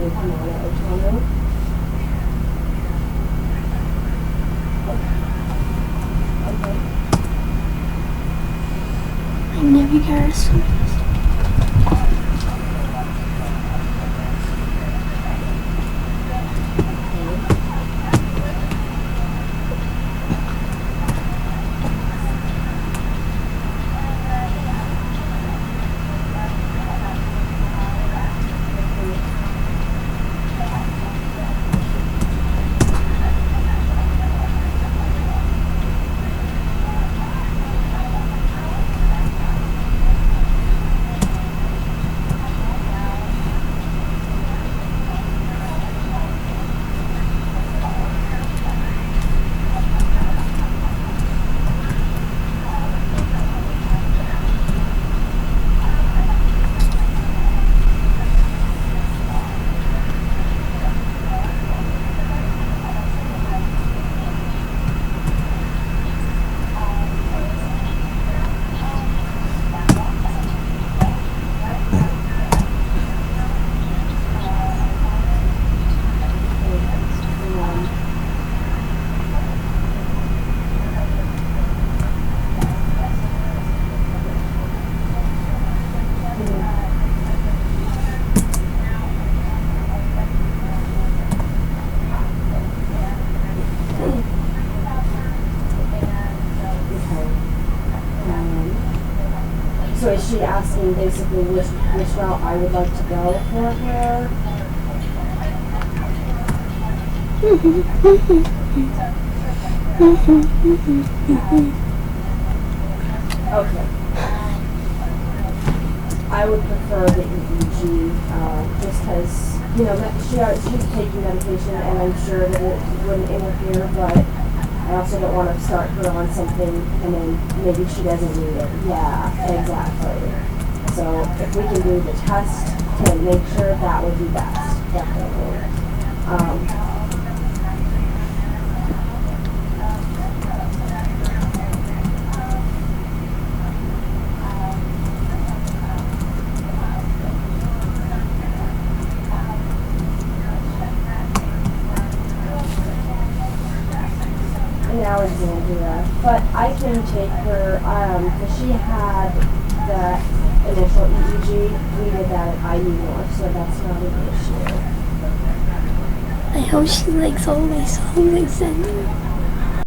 having Pomona Otonu. Okay. I never cares. So is she asking basically which route I would like to go for her? Okay. I would prefer the EEG, just because, you know, she's taking medication and I'm sure that it wouldn't interfere, but I also don't want to start her on something and then maybe she doesn't need it. Yeah, exactly. So if we can do the test to make sure, that would be best, definitely. In Alexandria, but I can take her, because she had the initial EEG, we did that at IU North, so that's not an issue. I hope she likes all my songs I send her.